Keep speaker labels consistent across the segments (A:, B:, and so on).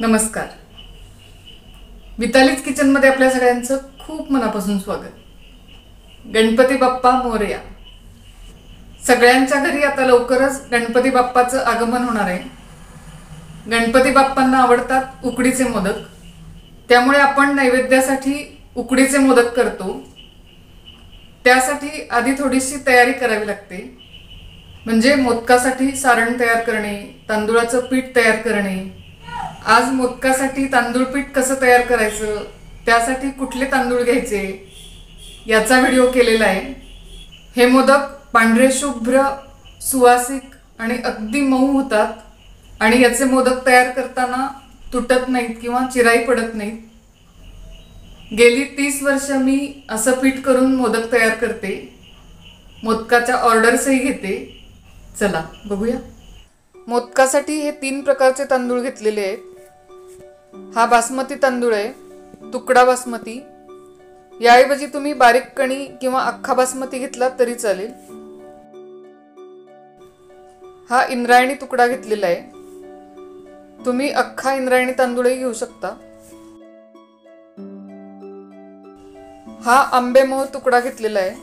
A: नमस्कार. मितालीज किचनमध्ये आपल्या सगळ्यांचं खूप मनापासून स्वागत. गणपती बाप्पा मोरया. सगळ्यांच्या घरी आता लवकरच गणपती बाप्पाचं आगमन होणार आहे. गणपती बाप्पांना आवडतात उकडीचे मोदक, त्यामुळे आपण नैवेद्यासाठी उकडीचे मोदक करतो. त्यासाठी आधी थोडीशी तयारी करावी लागते. म्हणजे मोदकासाठी सारण तयार करणे, तांदूळाचं पीठ तयार करणे. आज मोदकासाठी तांदूळ पीठ कसं तयार करायचं, त्यासाठी कुठले तांदूळ घ्यायचे याचा व्हिडिओ केलेला आहे. हे मोदक पांढरे शुभ्र, सुवासिक आणि अगदी मऊ होतात आणि याचे मोदक तयार करताना तुटत नाहीत किंवा चिराई पडत नाहीत. गेली 30 वर्ष मी असं पीठ करून मोदक तयार करते. मोदकाच्या ऑर्डर्सही घेते. चला बघूया. मोदकासाठी हे 3 प्रकारचे तांदूळ घेतलेले आहेत. हा बासमती तांदूळ आहे, तुकडा बासमती. याऐवजी तुम्ही बारीक कणी किंवा अख्खा बासमती घेतला तरी चालेल. हा इंद्रायणी तुकडा घेतलेला आहे. तुम्ही अख्खा इंद्रायणी तांदूळही घेऊ शकता. हा आंबेमोहर तुकडा घेतलेला आहे.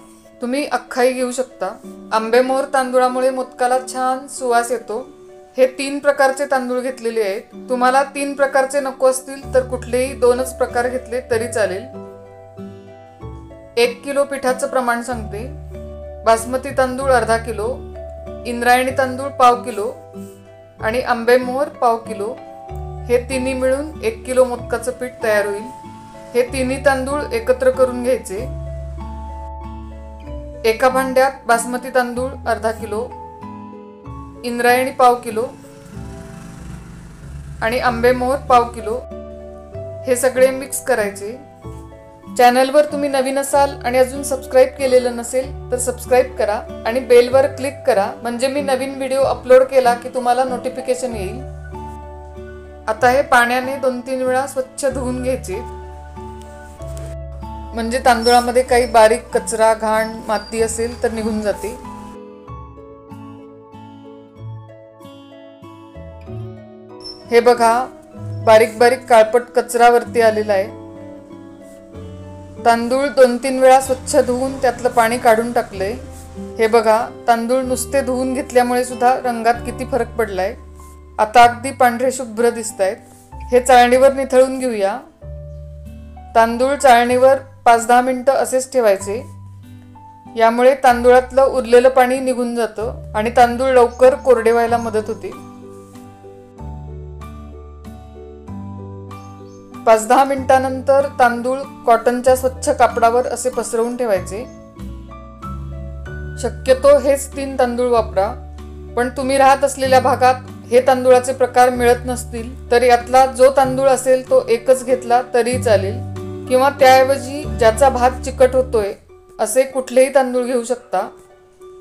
A: तुम्ही अख्खाही घेऊ शकता. आंबेमोहर तांदूळामुळे मोदकाला छान सुवास येतो. हे 3 प्रकारचे तांदूळ घेतलेले आहेत. तुम्हाला 3 प्रकारचे नको असतील तर कुठलेही 2च प्रकार घेतले तरी चालेल. 1 किलो पिठाचं प्रमाण सांगते. बासमती तांदूळ अर्धा किलो, इंद्रायणी तांदूळ पाव किलो आणि आंबेमोहर पाव किलो. हे तिन्ही मिळून 1 किलो मोदकाचं पीठ तयार होईल. हे तिन्ही तांदूळ एकत्र करून घ्यायचे. एका भांड्यात बासमती तांदूळ अर्धा किलो, इंद्रायणी पाव किलो आणि आंबेमोहर पाव किलो हे सगळे मिक्स करायचे. चॅनलवर तुम्ही नवीन असाल आणि अजून सबस्क्राईब केलेलं नसेल तर सबस्क्राईब करा आणि बेलवर क्लिक करा, म्हणजे मी नवीन व्हिडिओ अपलोड केला की तुम्हाला नोटिफिकेशन येईल. आता हे पाण्याने 2-3 वेळा स्वच्छ धुवून घ्यायचे, म्हणजे तांदूळामध्ये काही बारीक कचरा, घाण, माती असेल तर निघून जाते. हे बघा, बारीक बारीक काळपट कचरा वरती आलेला आहे. तांदूळ 2-3 वेळा स्वच्छ धुवून त्यातलं पाणी काढून टाकलंय. हे बघा, तांदूळ नुसते धुवून घेतल्यामुळे सुद्धा रंगात किती फरक पडलाय. आता अगदी पांढरे शुभ्र दिसतायत. हे चाळणीवर निथळून घेऊया. तांदूळ चाळणीवर 5-10 मिनिटं असेच ठेवायचे. यामुळे तांदूळातलं उरलेलं पाणी निघून जातं आणि तांदूळ लवकर कोरडे व्हायला मदत होते. 5-10 मिनिटांनंतर तांदूळ कॉटनच्या स्वच्छ कापडावर असे पसरवून ठेवायचे. शक्यतो हेच 3 तांदूळ वापरा. पण तुम्ही राहत असलेल्या भागात हे तांदूळाचे प्रकार मिळत नसतील तर यातला जो तांदूळ असेल तो एकच घेतला तरी चालेल, किंवा त्याऐवजी ज्याचा भात चिकट होतोय असे कुठलेही तांदूळ घेऊ शकता.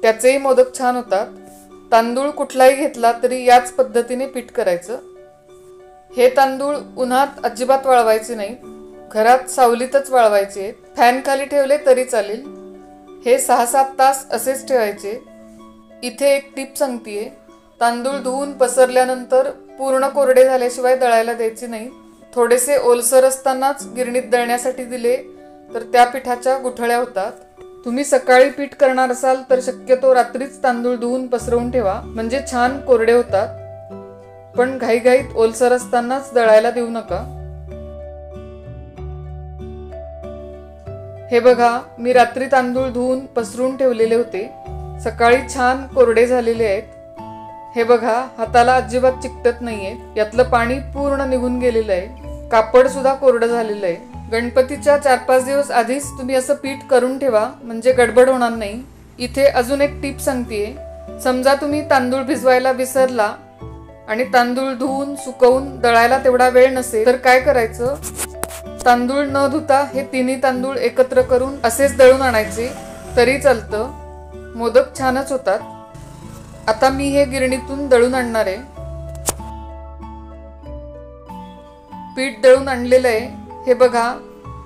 A: त्याचेही मोदक छान होतात. तांदूळ कुठलाही घेतला तरी याच पद्धतीने पीठ करायचं. हे तांदूळ उन्हात अजिबात वाळवायचे नाही, घरात सावलीतच वाळवायचे. फॅन खाली ठेवले तरी चालेल. हे 6-7 तास असेच ठेवायचे. इथे एक टिप सांगतेय. तांदूळ धुवून पसरल्यानंतर पूर्ण कोरडे झाल्याशिवाय दळायला द्यायचे नाही. थोडेसे ओलसर असतानाच गिरणीत दळण्यासाठी दिले तर त्या पिठाच्या गुठळ्या होतात. तुम्ही सकाळी पीठ करणार असाल तर शक्यतो रात्रीच तांदूळ धुवून पसरवून ठेवा, म्हणजे छान कोरडे होतात. पण घाईघाईत ओलसर असतानाच दळायला देऊ नका. हे बघा, मी रात्री तांदूळ धुवून पसरून ठेवलेले होते. सकाळी छान कोरडे झालेले आहेत. हे बघा, हाताला अजिबात चिकटत नाहीये. यातलं पाणी पूर्ण निघून गेलेलं आहे. कापड सुद्धा कोरडं झालेलं आहे. गणपतीच्या 4-5 दिवस आधीच तुम्ही असं पीठ करून ठेवा, म्हणजे गडबड होणार नाही. इथे अजून एक टिप सांगतेय. समजा तुम्ही तांदूळ भिजवायला विसरला आणि तांदूळ धुवून सुकवून दळायला तेवढा वेळ नसेल तर काय करायचं, तांदूळ न धुता हे तिन्ही तांदूळ एकत्र करून असेच दळून आणायचे तरी चालतं. मोदक छानच होतात. आता मी हे गिरणीतून दळून आणणार आहे. पीठ दळून आणलेलं आहे. हे बघा,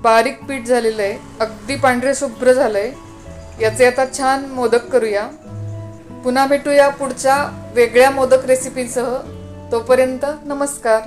A: बारीक पीठ झालेलं आहे. अगदी पांढरे शुभ्र झालंय. याचे आता छान मोदक करूया. पुन्हा भेटूया पुढच्या वेगळ्या मोदक रेसिपीसह. तोपर्यंत नमस्कार.